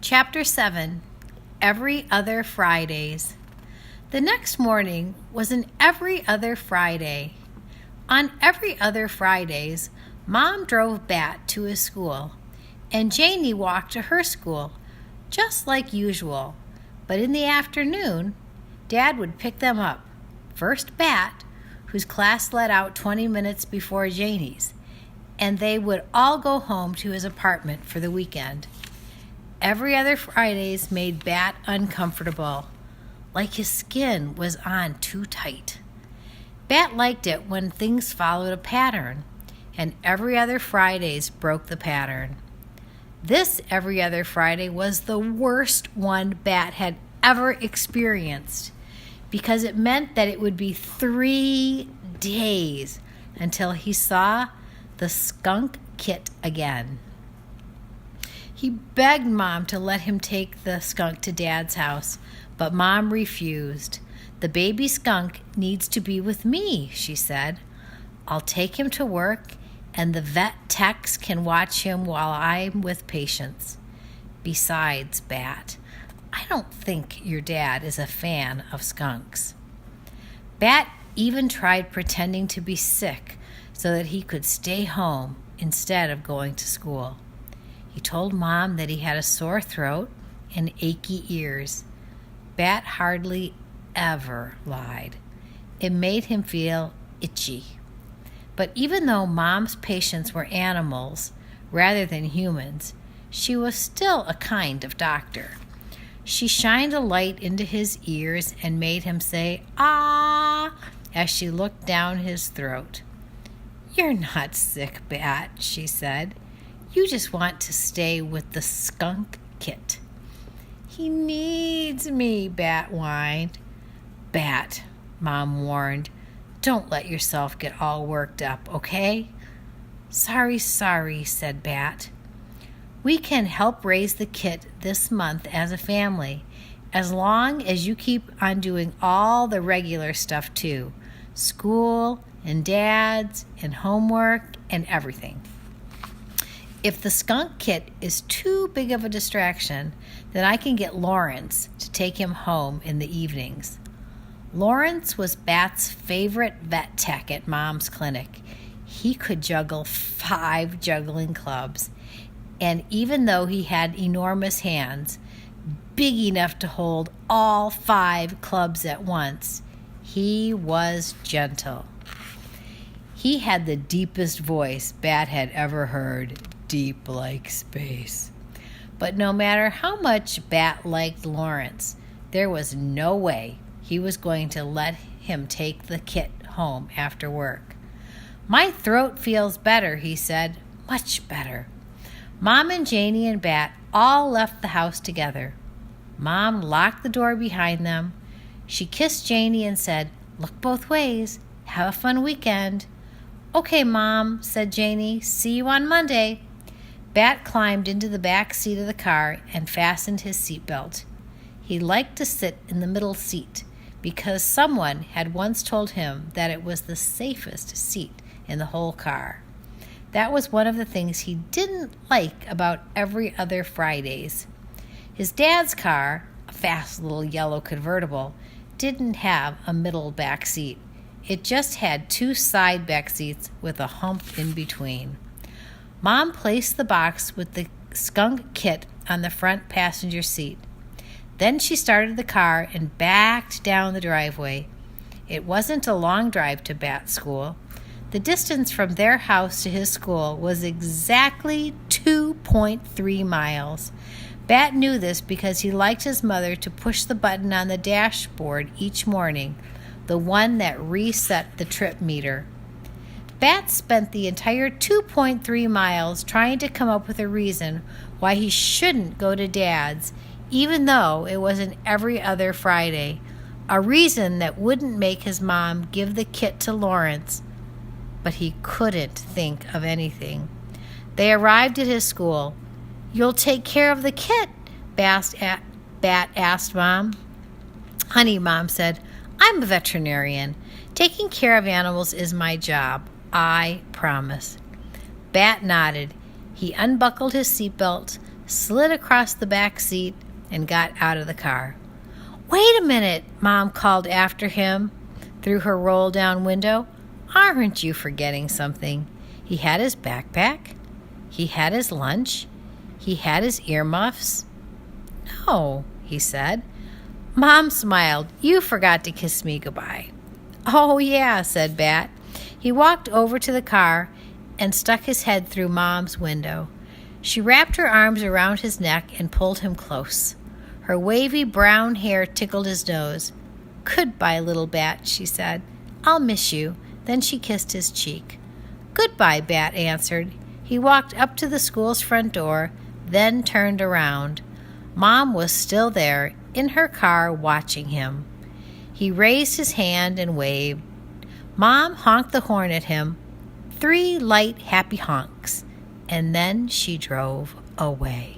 Chapter 7, Every Other Fridays. The next morning was an every other Friday. On every other Fridays, Mom drove Bat to his school, and Janie walked to her school, just like usual. But in the afternoon, Dad would pick them up. First Bat, whose class let out 20 minutes before Janie's, and they would all go home to his apartment for the weekend. Every other Fridays made Bat uncomfortable, like his skin was on too tight. Bat liked it when things followed a pattern, and every other Fridays broke the pattern. This every other Friday was the worst one Bat had ever experienced, because it meant that it would be 3 days until he saw the skunk kit again. He begged Mom to let him take the skunk to Dad's house, but Mom refused. "The baby skunk needs to be with me," she said. "I'll take him to work, and the vet techs can watch him while I'm with patients. Besides, Bat, I don't think your dad is a fan of skunks." Bat even tried pretending to be sick so that he could stay home instead of going to school. He told Mom that he had a sore throat and achy ears. Bat hardly ever lied. It made him feel itchy. But even though Mom's patients were animals rather than humans, she was still a kind of doctor. She shined a light into his ears and made him say, "Ah," as she looked down his throat. "You're not sick, Bat," she said. "You just want to stay with the skunk kit." "He needs me," Bat whined. "Bat," Mom warned, "don't let yourself get all worked up, okay?" Sorry, said Bat. "We can help raise the kit this month as a family, as long as you keep on doing all the regular stuff too. School and Dad's and homework and everything. If the skunk kit is too big of a distraction, then I can get Lawrence to take him home in the evenings." Lawrence was Bat's favorite vet tech at Mom's clinic. He could juggle 5 juggling clubs, and even though he had enormous hands, big enough to hold all 5 clubs at once, he was gentle. He had the deepest voice Bat had ever heard, deep like space. But no matter how much Bat liked Lawrence, there was no way he was going to let him take the kit home after work. "My throat feels better," he said, "much better." Mom and Janie and Bat all left the house together. Mom locked the door behind them. She kissed Janie and said, "Look both ways. Have a fun weekend." "Okay, Mom," said Janie. "See you on Monday." Bat climbed into the back seat of the car and fastened his seatbelt. He liked to sit in the middle seat because someone had once told him that it was the safest seat in the whole car. That was one of the things he didn't like about every other Fridays. His dad's car, a fast little yellow convertible, didn't have a middle back seat. It just had 2 side back seats with a hump in between. Mom placed the box with the skunk kit on the front passenger seat. Then she started the car and backed down the driveway. It wasn't a long drive to Bat's school. The distance from their house to his school was exactly 2.3 miles. Bat knew this because he liked his mother to push the button on the dashboard each morning, the one that reset the trip meter. Bat spent the entire 2.3 miles trying to come up with a reason why he shouldn't go to Dad's, even though it was an every other Friday, a reason that wouldn't make his mom give the kit to Lawrence. But he couldn't think of anything. They arrived at his school. "You'll take care of the kit?" Bat asked Mom. "Honey," Mom said, "I'm a veterinarian. Taking care of animals is my job. I promise." Bat nodded. He unbuckled his seatbelt, slid across the back seat, and got out of the car. "Wait a minute," Mom called after him through her roll-down window. "Aren't you forgetting something? He had his backpack. He had his lunch. He had his earmuffs." "No," he said. Mom smiled. "You forgot to kiss me goodbye." "Oh, yeah," said Bat. He walked over to the car and stuck his head through Mom's window. She wrapped her arms around his neck and pulled him close. Her wavy brown hair tickled his nose. "Goodbye, little Bat," she said. "I'll miss you." Then she kissed his cheek. "Goodbye," Bat answered. He walked up to the school's front door, then turned around. Mom was still there, in her car, watching him. He raised his hand and waved. Mom honked the horn at him, 3 light, happy honks, and then she drove away.